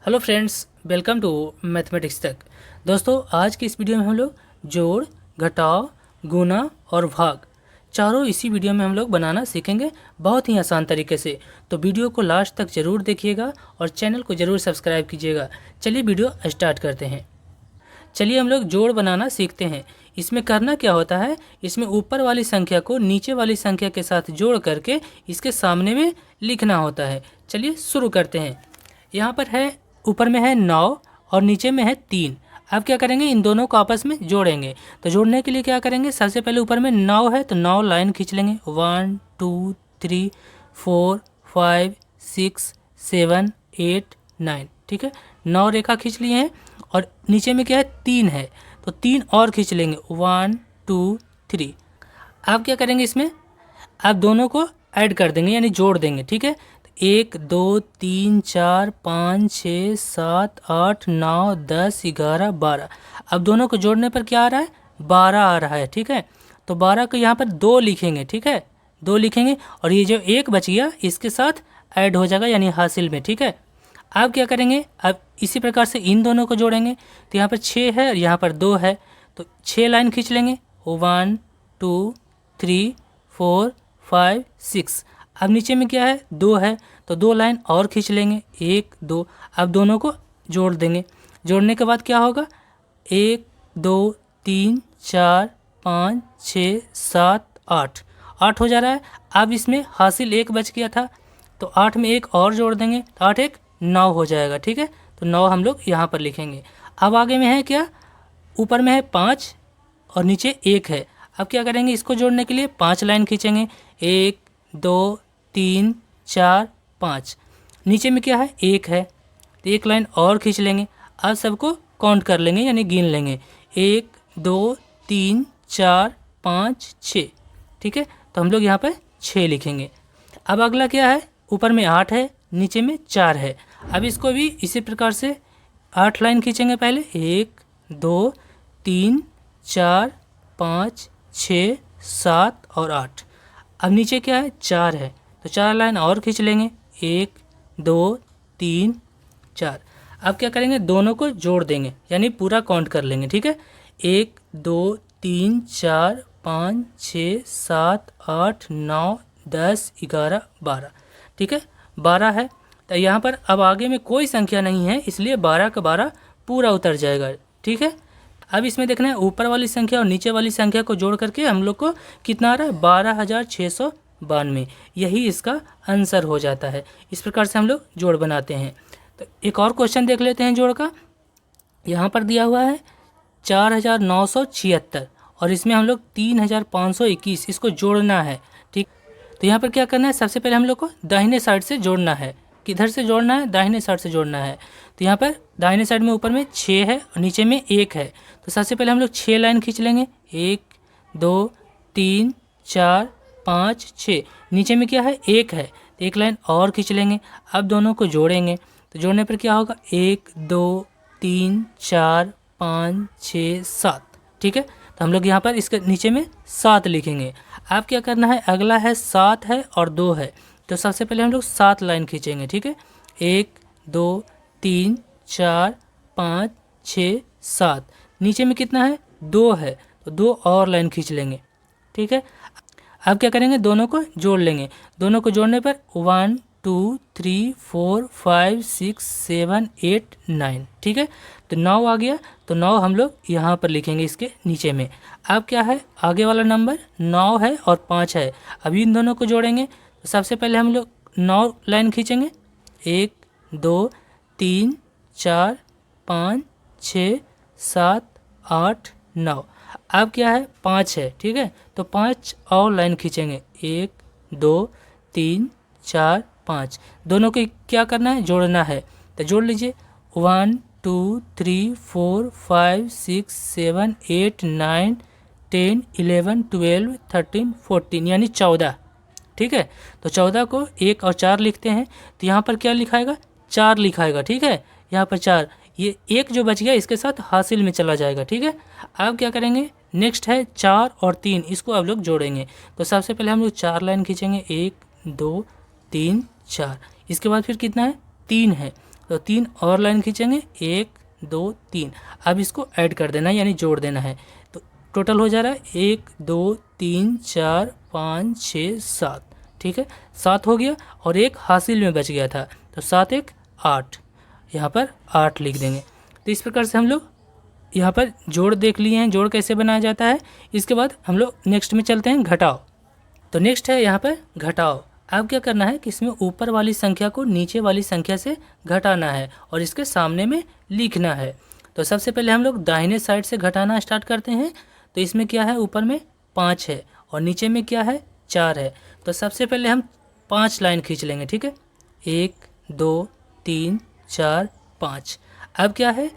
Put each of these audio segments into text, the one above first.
Hello friends, welcome to mathematics तक। दोस्तों, आज की इस वीडियो में हम लोग जोड़, घटाव, गुना और भाग चारों इसी वीडियो में हम लोग बनाना सीखेंगे बहुत ही आसान तरीके से। तो वीडियो को लास्ट तक ज़रूर देखिएगा और चैनल को ज़रूर सब्सक्राइब कीजिएगा। चलिए वीडियो स्टार्ट करते हैं। चलिए हम लोग जोड़ बनाना सीखते हैं। इसमें करना क्या होता है, इसमें ऊपर वाली संख्या को नीचे वाली संख्या के साथ जोड़ करके इसके सामने में लिखना होता है। चलिए शुरू करते हैं। यहाँ पर है, ऊपर में है 9 और नीचे में है 3। अब क्या करेंगे, इन दोनों को आपस में जोड़ेंगे। तो जोड़ने के लिए क्या करेंगे, सबसे पहले ऊपर में 9 है तो 9 लाइन खींच लेंगे। 1 2 3 4 5 6 7 8 9। ठीक है, 9 रेखा खींच लिए हैं। और नीचे में क्या है, 3 है तो 3 और खींच लेंगे। 1 2 3। अब क्या करेंगे, इसमें आप दोनों को ऐड कर देंगे यानी जोड़ देंगे। ठीक है, 1 2 3 4 5 6 7 8 9 10 11 12। अब दोनों को जोड़ने पर क्या आ रहा है, 12 आ रहा है। ठीक है, तो 12 को यहाँ पर 2 लिखेंगे। ठीक है, 2 लिखेंगे और ये जो एक बच गया इसके साथ ऐड हो जाएगा यानी हासिल में। ठीक है, अब क्या करेंगे, अब इसी प्रकार से इन दोनों को जोड़ेंगे। तो यहाँ पर 6 है और यहाँ पर 2 है तो 6 लाइन खींच लेंगे। 1 2 3 4 5 6। अब नीचे में क्या है, 2 है तो 2 लाइन और खींच लेंगे। 1 2। अब दोनों को जोड़ देंगे। जोड़ने के बाद क्या होगा, 1 2 3 4 5 6 7 8 8 हो जा रहा है। अब इसमें हासिल 1 बच गया था तो 8 में 1 और जोड़ देंगे तो 8 1 9 हो जाएगा। ठीक है, तो 9 हम लोग यहाँ पर लिखेंगे। अब आगे में है क्या, ऊपर में है 5 और नीचे 1 है। अब क्या करेंगे, इसको जोड़ने के लिए 5 लाइन खींचेंगे। 1 2 3 4 5। नीचे में क्या है, 1 है तो 1 लाइन और खींच लेंगे। अब सबको काउंट कर लेंगे यानी गिन लेंगे। 1 2 3 4 5 6। ठीक है, तो हम लोग यहाँ पर 6 लिखेंगे। अब अगला क्या है, ऊपर में 8 है नीचे में 4 है। अब इसको भी इसी प्रकार से 8 लाइन खींचेंगे। पहले 1 2 3 4 5 6 7 और 8। अब नीचे क्या है, 4 है तो 4 लाइन और खींच लेंगे। 1 2 3 4। अब क्या करेंगे, दोनों को जोड़ देंगे यानी पूरा काउंट कर लेंगे। ठीक है, 1 2 3 4 5 6 7 8 9 10 11 12। ठीक है, 12 है तो यहाँ पर अब आगे में कोई संख्या नहीं है इसलिए 12 का 12 पूरा उतर जाएगा। ठीक है, अब इसमें देखना है ऊपर वाली संख्या और नीचे वाली संख्या को जोड़ करके हम लोग को कितना आ रहा है, 12,692। यही इसका आंसर हो जाता है। इस प्रकार से हम लोग जोड़ बनाते हैं। तो एक और क्वेश्चन देख लेते हैं जोड़ का। यहाँ पर दिया हुआ है 4,976 और इसमें हम लोग 3,521 इसको जोड़ना है। ठीक, तो यहाँ पर क्या करना है, सबसे पहले हम लोग को दाहिने साइड से जोड़ना है। किधर से जोड़ना है, दाहिने साइड से जोड़ना है। तो यहाँ पर दाहिने साइड में ऊपर में 6 है और नीचे में 1 है तो सबसे पहले हम लोग 6 लाइन खींच लेंगे। 1 2 3 4 5 6। नीचे में क्या है, 1 है तो 1 लाइन और खींच लेंगे। अब दोनों को जोड़ेंगे तो जोड़ने पर क्या होगा, 1 2 3 4 5 6 7। ठीक है, तो हम लोग यहाँ पर इसके नीचे में 7 लिखेंगे। अब क्या करना है, अगला है 7 है और 2 है तो सबसे पहले हम लोग 7 लाइन खींचेंगे। ठीक है, 1 2 3 4 5 6 7। नीचे में कितना है, 2 है तो 2 और लाइन खींच लेंगे। ठीक है, अब क्या करेंगे, दोनों को जोड़ लेंगे। दोनों को जोड़ने पर 1 2 3 4 5 6 7 8 9। ठीक है, तो 9 आ गया तो 9 हम लोग यहाँ पर लिखेंगे इसके नीचे में। अब क्या है, आगे वाला नंबर 9 है और 5 है। अभी इन दोनों को जोड़ेंगे तो सबसे पहले हम लोग 9 लाइन खींचेंगे। 1 2 3 4 5 6 7 8 9। अब क्या है, 5 है। ठीक है, तो 5 और लाइन खींचेंगे। 1 2 3 4 5। दोनों को क्या करना है, जोड़ना है तो जोड़ लीजिए। 1 2 3 4 5 6 7 8 9 10 11 12 13 14 यानी 14। ठीक है, तो 14 को 1 और 4 लिखते हैं तो यहाँ पर क्या लिखाएगा, 4 लिखाएगा। ठीक है, यहाँ पर 4, ये 1 जो बच गया इसके साथ हासिल में चला जाएगा। ठीक है, अब क्या करेंगे, नेक्स्ट है 4 और 3, इसको अब लोग जोड़ेंगे। तो सबसे पहले हम लोग 4 लाइन खींचेंगे। 1 2 3 4। इसके बाद फिर कितना है, 3 है तो 3 और लाइन खींचेंगे, 1 2 3। अब इसको ऐड कर देना है यानी जोड़ देना है। तो टोटल हो जा रहा है 1 2 3 4 5 6 7। ठीक है, 7 हो गया और एक हासिल में बच गया था, तो 7 1 8, यहाँ पर 8 लिख देंगे। तो इस प्रकार से हम लोग यहाँ पर जोड़ देख लिए हैं, जोड़ कैसे बनाया जाता है। इसके बाद हम लोग नेक्स्ट में चलते हैं घटाव। तो नेक्स्ट है यहाँ पर घटाव। अब क्या करना है कि इसमें ऊपर वाली संख्या को नीचे वाली संख्या से घटाना है और इसके सामने में लिखना है। तो सबसे पहले हम लोग दाहिने साइड से घटाना स्टार्ट करते हैं। तो इसमें क्या है, ऊपर में 5 है और नीचे में क्या है, 4 है। तो सबसे पहले हम 5 लाइन खींच लेंगे। ठीक है, 1 2 3 4 5। अब क्या है,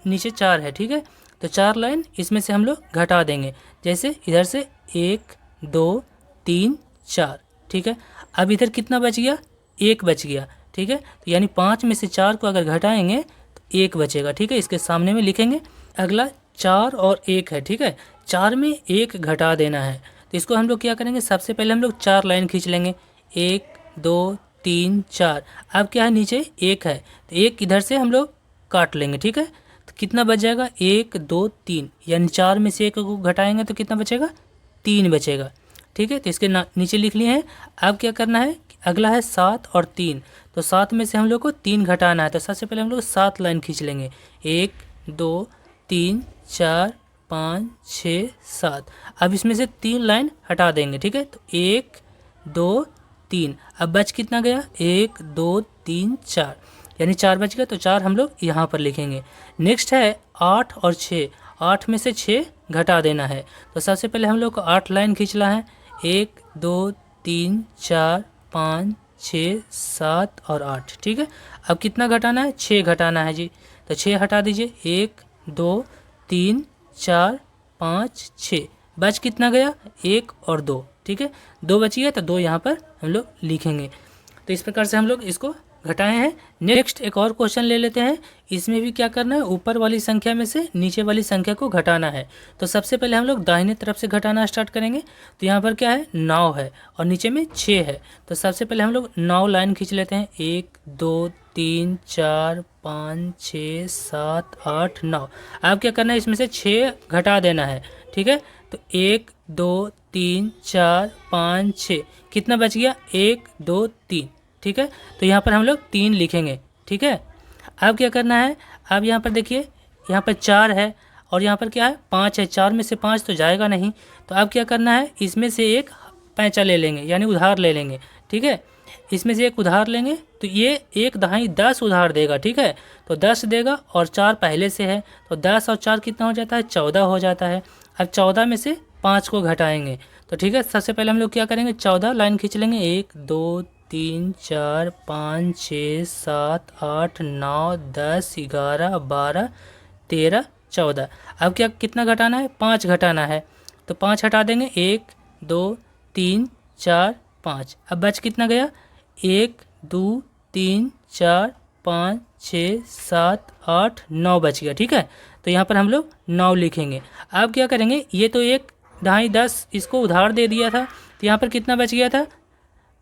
नीचे 4 है। ठीक है, तो 4 लाइन इसमें से हम लोग घटा देंगे। जैसे इधर से 1 2 3 4। ठीक है, अब इधर कितना बच गया, 1 बच गया। ठीक है, तो यानी 5 में से 4 को अगर घटाएंगे तो 1 बचेगा। ठीक है, इसके सामने में लिखेंगे। अगला 4 और 1 है। ठीक है, 4 में 1 घटा देना है। तो इसको हम लोग क्या करेंगे, सबसे पहले हम लोग 4 लाइन खींच लेंगे, 1 2 3 4। अब क्या है, नीचे 1 है तो 1 इधर से हम लोग काट लेंगे। ठीक है, तो कितना बच जाएगा, 1 2 3, यानी 4 में से 1 को घटाएंगे तो कितना बचेगा, 3 बचेगा। ठीक है, तो इसके नीचे लिख लिए हैं। अब क्या करना है, अगला है 7 और 3। तो 7 में से हम लोग को 3 घटाना है। तो सबसे पहले हम लोग 7 लाइन खींच लेंगे, 1 2 3 4 5 6 7। अब इसमें से 3 लाइन हटा देंगे। ठीक है, तो 1 2 3। अब बच कितना गया, 1 2 3 4, यानी 4 बच गया। तो 4 हम लोग यहाँ पर लिखेंगे। नेक्स्ट है 8 और 6। 8 में से 6 घटा देना है। तो सबसे पहले हम लोग को 8 लाइन खींचना है, 1 2 3 4 5 6 7 और 8। ठीक है, अब कितना घटाना है, 6 घटाना है जी। तो 6 हटा दीजिए, 1 2 3 4 5 6। बच कितना गया, 1 और 2। ठीक है, 2 बच गया, तो 2 यहाँ पर हम लोग लिखेंगे। तो इस प्रकार से हम लोग इसको घटाए हैं। नेक्स्ट एक और क्वेश्चन ले लेते हैं। इसमें भी क्या करना है, ऊपर वाली संख्या में से नीचे वाली संख्या को घटाना है। तो सबसे पहले हम लोग दाहिने तरफ से घटाना स्टार्ट करेंगे। तो यहाँ पर क्या है, 9 है और नीचे में 6 है। तो सबसे पहले हम लोग 9 लाइन खींच लेते हैं, 1 2 3 4 5 6 7 8 9। अब क्या करना है, इसमें से 6 घटा देना है। ठीक है, तो 1 2 3 4 5 6, कितना बच गया, 1 2 3। ठीक है, तो यहाँ पर हम लोग 3 लिखेंगे। ठीक है, अब क्या करना है, अब यहाँ पर देखिए, यहाँ पर 4 है और यहाँ पर क्या है, 5 है। 4 में से 5 तो जाएगा नहीं। तो अब क्या करना है, इसमें से एक पैंचा ले लेंगे यानी उधार ले लेंगे। ठीक है, इसमें से एक उधार लेंगे तो ये 1 दहाई 10 उधार देगा। ठीक है, तो 10 देगा और 4 पहले से है, तो 10 और 4 कितना हो जाता है, 14 हो जाता है। अब 14 में से 5 को घटाएंगे। तो ठीक है, सबसे पहले हम लोग क्या करेंगे, 14 लाइन खींच लेंगे, 1 2 3 4 5 6 7 8 9 10 11 12 13 14। अब क्या कितना घटाना है, 5 घटाना है। तो 5 हटा देंगे, 1 2 3 4 5। अब बच कितना गया, 1 2 3 4 5 6 7 8 9 बच गया। ठीक है, तो यहाँ पर हम लोग 9 लिखेंगे। अब क्या करेंगे, ये तो 1 ढाई 10 इसको उधार दे दिया था, तो यहाँ पर कितना बच गया था,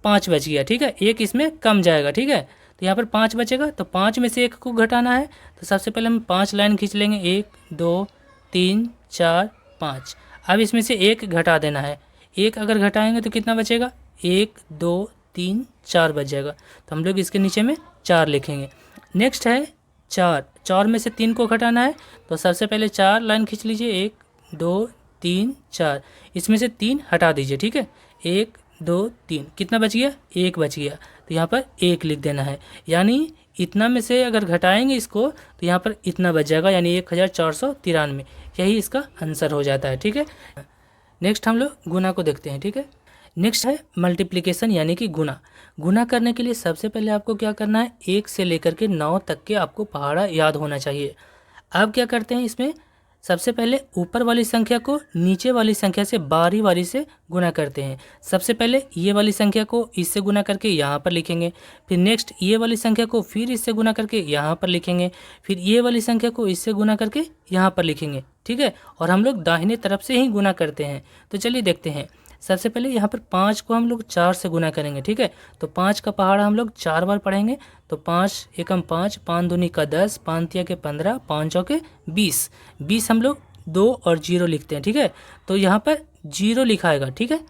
5 बच गया। ठीक है, 1 इसमें कम जाएगा। ठीक है, तो यहाँ पर 5 बचेगा, तो 5 में से 1 को घटाना है। तो सबसे पहले हम 5 लाइन खींच लेंगे, 1 2 3 4 5। अब इसमें से 1 घटा देना है। 1 अगर घटाएंगे तो कितना बचेगा, 1 2 3 4 बच जाएगा। तो हम लोग इसके नीचे में 4 लिखेंगे। नेक्स्ट है 4। 4 में से 3 को घटाना है। तो सबसे पहले 4 लाइन खींच लीजिए, 1 2 3 4। इसमें से 3 हटा दीजिए। ठीक है, 1 2 3, कितना बच गया, 1 बच गया। तो यहाँ पर 1 लिख देना है, यानी इतना में से अगर घटाएंगे इसको तो यहाँ पर इतना बच जाएगा, यानी 1493। यही इसका आंसर हो जाता है। ठीक है, नेक्स्ट हम लोग गुना को देखते हैं। ठीक है, नेक्स्ट है मल्टीप्लिकेशन यानी कि गुना। गुना करने के लिए सबसे पहले आपको क्या करना है, 1 से लेकर के 9 तक के आपको पहाड़ा याद होना चाहिए। अब क्या करते हैं, इसमें सबसे पहले ऊपर वाली संख्या को नीचे वाली संख्या से बारी बारी से गुना करते हैं। सबसे पहले ये वाली संख्या को इससे गुना करके यहाँ पर लिखेंगे, फिर नेक्स्ट ये वाली संख्या को फिर इससे गुना करके यहाँ पर लिखेंगे, फिर ये वाली संख्या को इससे गुना करके यहाँ पर लिखेंगे। ठीक है, और हम लोग दाहिने तरफ से ही गुना करते हैं। तो चलिए देखते हैं। सबसे पहले यहाँ पर 5 को हम लोग 4 से गुना करेंगे, ठीक है। तो 5 का पहाड़ा हम लोग 4 बार पढ़ेंगे। तो 5 एकम 5, 5 दूनी का 10, 5 तिया के 15, 5 चौके 20। 20 हम लोग 2 और 0 लिखते हैं, ठीक है। तो यहाँ पर 0 लिखा आएगा, ठीक है।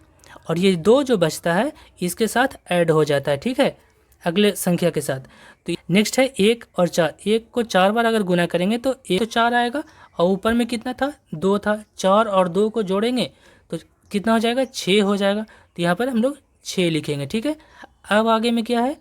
और ये 2 जो बचता है इसके साथ ऐड हो जाता है, ठीक है, अगले संख्या के साथ। तो नेक्स्ट है 1 और 4। 1 को 4 बार अगर गुना करेंगे तो 1 तो 4 आएगा, और ऊपर में कितना था, 2 था। 4 और 2 को जोड़ेंगे तो कितना हो जाएगा, 6 हो जाएगा। तो यहाँ पर हम लोग 6 लिखेंगे, ठीक है। अब आगे में क्या है,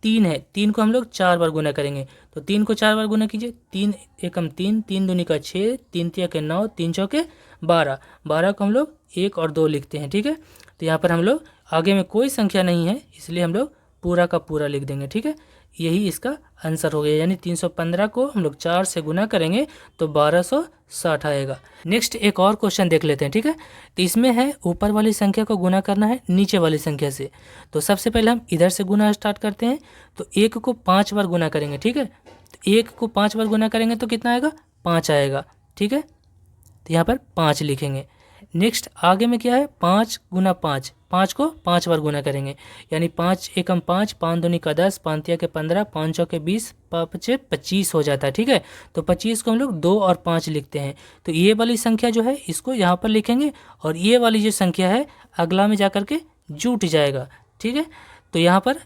3 है। 3 को हम लोग 4 बार गुना करेंगे। तो 3 को 4 बार गुना कीजिए। 3 एकम 3, 3 दूनी का 6, 3 तिया के 9, 3 चौके 12। 12 को हम लोग 1 और 2 लिखते हैं, ठीक है। तो यहाँ पर हम लोग आगे में कोई संख्या नहीं है, इसलिए हम लोग पूरा का पूरा लिख देंगे, ठीक है। यही इसका आंसर हो गया, यानी 315 को हम लोग 4 से गुना करेंगे तो 1260 आएगा। नेक्स्ट एक और क्वेश्चन देख लेते हैं, ठीक है। तो इसमें है ऊपर वाली संख्या को गुना करना है नीचे वाली संख्या से। तो सबसे पहले हम इधर से गुना स्टार्ट करते हैं। तो 1 को 5 बार गुना करेंगे, ठीक है। तो 1 को 5 बार गुना करेंगे तो कितना आएगा, 5 आएगा, ठीक है। तो यहाँ पर 5 लिखेंगे। नेक्स्ट आगे में क्या है, 5 गुना 5। 5 को 5 बार गुना करेंगे, यानी 5 एकम 5, 5 दूनी का 10, 5 तिया के 15, 5 चौके 20, 5 25 हो जाता है, ठीक है। तो 25 को हम लोग 2 और 5 लिखते हैं। तो ये वाली संख्या जो है इसको यहाँ पर लिखेंगे, और ये वाली जो संख्या है अगला में जा कर के जुट जाएगा, ठीक है। तो यहाँ पर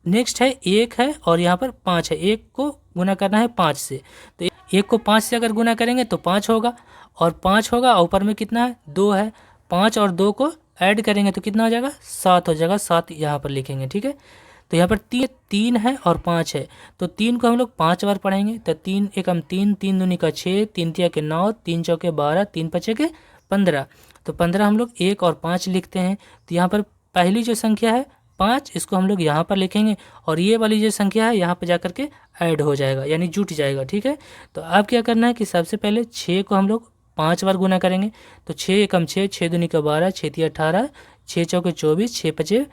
नेक्स्ट है 1 है और यहाँ पर 5 है। 1 को गुना करना है 5 से। तो 1 को 5 से अगर गुना करेंगे तो 5 होगा, और 5 होगा, और ऊपर में कितना है, 2 है। 5 और 2 को ऐड करेंगे तो कितना हो जाएगा, 7 हो जाएगा। 7 यहाँ पर लिखेंगे, ठीक है। तो यहाँ पर 3 है और 5 है। तो 3 को हम लोग 5 बार पढ़ेंगे। तो 3 एकम 3, 3 दूनी का 6, 3 तिया के 9, 3 चौके 12, 3 पचे के 15। तो 15 हम लोग 1 और 5 लिखते हैं। तो यहाँ पर पहली जो संख्या है 5, इसको हम लोग यहाँ पर लिखेंगे, और ये वाली जो संख्या है यहाँ पर जा कर के ऐड हो जाएगा, यानी जुट जाएगा, ठीक है। तो अब क्या करना है कि सबसे पहले 6 को हम लोग 5 बार गुना करेंगे। तो 6 एकम 6, 6 दूनी का 12, 6 तिया 18, 6 चौके 24, 6 पचे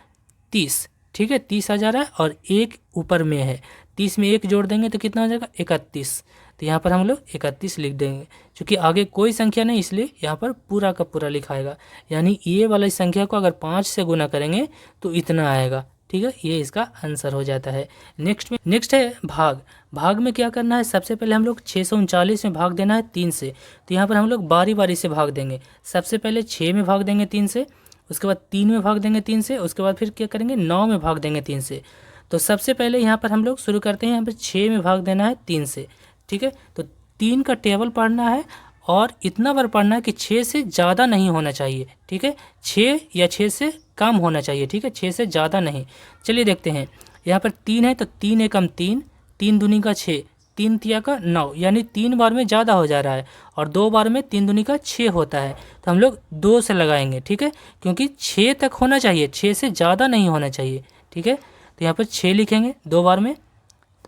30, ठीक है। 30 आ जा रहा है, और 1 ऊपर में है। 30 में 1 जोड़ देंगे तो कितना हो जाएगा, 31। तो यहाँ पर हम लोग 31 लिख देंगे। क्योंकि आगे कोई संख्या नहीं, इसलिए यहाँ पर पूरा का पूरा लिखाएगा, यानी ये वाली संख्या को अगर 5 से गुना करेंगे तो इतना आएगा, ठीक है। ये इसका आंसर हो जाता है। नेक्स्ट है भाग। भाग में क्या करना है, सबसे पहले हम लोग 639 में भाग देना है 3 से। तो यहाँ पर हम लोग बारी बारी से भाग देंगे। सबसे पहले 6 में भाग देंगे 3 से, उसके बाद 3 में भाग देंगे 3 से, उसके बाद फिर क्या करेंगे, 9 में भाग देंगे 3 से। तो सबसे पहले यहाँ पर हम लोग शुरू करते हैं, यहाँ पर 6 में भाग देना है 3 से, ठीक है। तो 3 का टेबल पढ़ना है, और इतना बार पढ़ना है कि 6 से ज़्यादा नहीं होना चाहिए, ठीक है। 6 या 6 से कम होना चाहिए, ठीक है, 6 से ज़्यादा नहीं। चलिए देखते हैं, यहाँ पर 3 है तो 3 एकम 3, 3 दूनी का 6, 3 तिया का 9, यानी 3 बार में ज़्यादा हो जा रहा है, और 2 बार में 3 दूनी का 6 होता है। तो हम लोग 2 से लगाएंगे, ठीक है, क्योंकि 6 तक होना चाहिए, 6 से ज़्यादा नहीं होना चाहिए, ठीक है। तो यहाँ पर 6 लिखेंगे 2 बार में।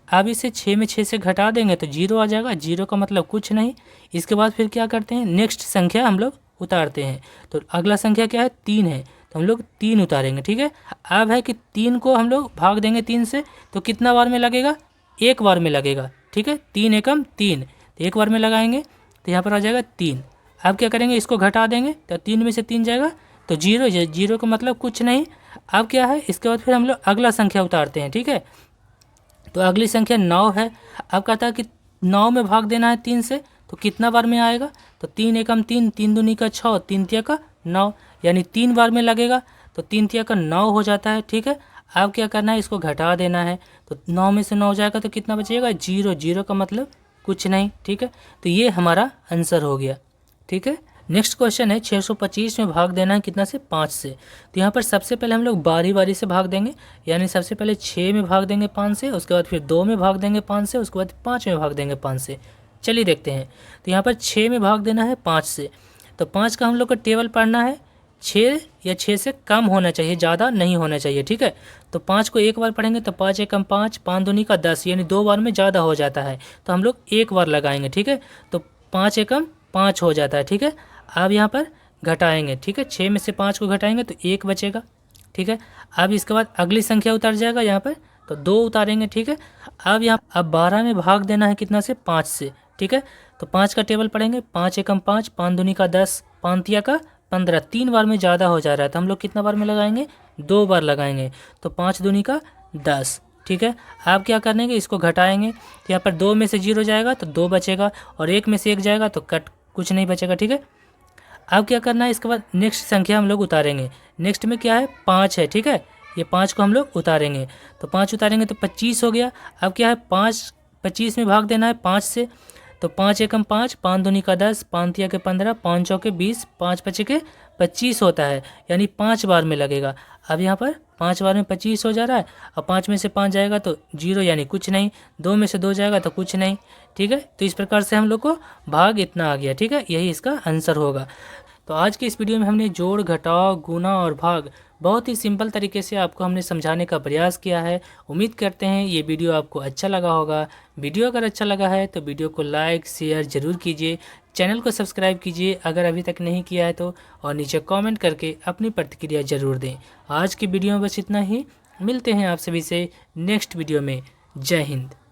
अब इसे 6 में 6 से घटा देंगे तो 0 आ जाएगा। 0 का मतलब कुछ नहीं। इसके बाद फिर क्या करते हैं, नेक्स्ट संख्या हम लोग उतारते हैं। तो अगला संख्या क्या है, 3 है, तो हम लोग 3 उतारेंगे, ठीक है। अब है कि 3 को हम लोग भाग देंगे 3 से, तो कितना बार में लगेगा, 1 बार में लगेगा, ठीक है। 3 एकम 3, तो 1 बार में लगाएंगे, तो यहाँ पर आ जाएगा 3। अब क्या करेंगे, इसको घटा देंगे तो 3 में से 3 जाएगा तो 0। 0 का मतलब कुछ नहीं। अब क्या है, इसके बाद फिर हम लोग अगला संख्या उतारते हैं, ठीक है। तो अगली संख्या 9 है। अब कहता है कि 9 में भाग देना है 3 से, तो कितना बार में आएगा, तो 3 एकम 3, 3 दूनी का 6, 3 तिया का 9, यानी 3 बार में लगेगा। तो 3 तिया का 9 हो जाता है, ठीक है। अब क्या करना है, इसको घटा देना है। तो 9 में से 9 जाएगा तो कितना बचेगा, 0। 0 का मतलब कुछ नहीं, ठीक है। तो ये हमारा आंसर हो गया, ठीक है। नेक्स्ट क्वेश्चन है 625 में भाग देना है कितना से, 5 से। तो यहाँ पर सबसे पहले हम लोग बारी बारी से भाग देंगे, यानी सबसे पहले 6 में भाग देंगे 5 से, उसके बाद फिर 2 में भाग देंगे 5 से, उसके बाद 5 में भाग देंगे 5 से। चलिए देखते हैं। तो यहाँ पर 6 में भाग देना है 5 से। तो 5 का हम लोग का टेबल पढ़ना है, 6 या 6 से कम होना चाहिए, ज़्यादा नहीं होना चाहिए, ठीक है। तो 5 को 1 बार पढ़ेंगे तो 5 एकम 5, 5 दूनी का 10, यानी 2 बार में ज़्यादा हो जाता है, तो हम लोग 1 बार लगाएंगे, ठीक है। तो 5 एकम 5 हो जाता है, ठीक है। अब यहाँ पर घटाएंगे, ठीक है। 6 में से 5 को घटाएंगे तो 1 बचेगा, ठीक है। अब इसके बाद अगली संख्या उतर जाएगा यहाँ पर, तो 2 उतारेंगे, ठीक है। अब 12 में भाग देना है कितना से, 5 से, ठीक है। तो 5 का टेबल पढ़ेंगे, 5 एकम 5, 5 दूनी का 10, 5 तिया का 15, 3 बार में ज़्यादा हो जा रहा है तो हम लोग कितना बार में लगाएंगे, 2 बार लगाएंगे। तो 5 दूनी का 10, ठीक है। आप क्या करेंगे, इसको घटाएंगे तो यहाँ पर 2 में से 0 जाएगा तो 2 बचेगा और 1 में से 1 जाएगा तो कट कुछ नहीं बचेगा, ठीक है। अब क्या करना है, इसके बाद नेक्स्ट संख्या हम लोग उतारेंगे। नेक्स्ट में क्या है, 5 है, ठीक है। ये 5 को हम लोग उतारेंगे तो 5 उतारेंगे तो 25 हो गया। अब क्या है, 5 25 में भाग देना है 5 से, तो 5 एकम 5, 5 दूनी का 10, 5 तिया के 15, 5 चौके 20, 5 पचे के 25 होता है, यानी 5 बार में लगेगा। अब यहाँ पर 5 बार में 25 हो जा रहा है और 5 में से 5 जाएगा तो 0 यानी कुछ नहीं, 2 में से 2 जाएगा तो कुछ नहीं, ठीक है। तो इस प्रकार से हम लोग को भाग इतना आ गया, ठीक है। यही इसका आंसर होगा। तो आज के इस वीडियो में हमने जोड़, घटाव, गुना और भाग बहुत ही सिंपल तरीके से आपको हमने समझाने का प्रयास किया है। उम्मीद करते हैं ये वीडियो आपको अच्छा लगा होगा। वीडियो अगर अच्छा लगा है तो वीडियो को लाइक शेयर ज़रूर कीजिए, चैनल को सब्सक्राइब कीजिए अगर अभी तक नहीं किया है तो, और नीचे कमेंट करके अपनी प्रतिक्रिया ज़रूर दें। आज की वीडियो में बस इतना ही, मिलते हैं आप सभी से नेक्स्ट वीडियो में। जय हिंद।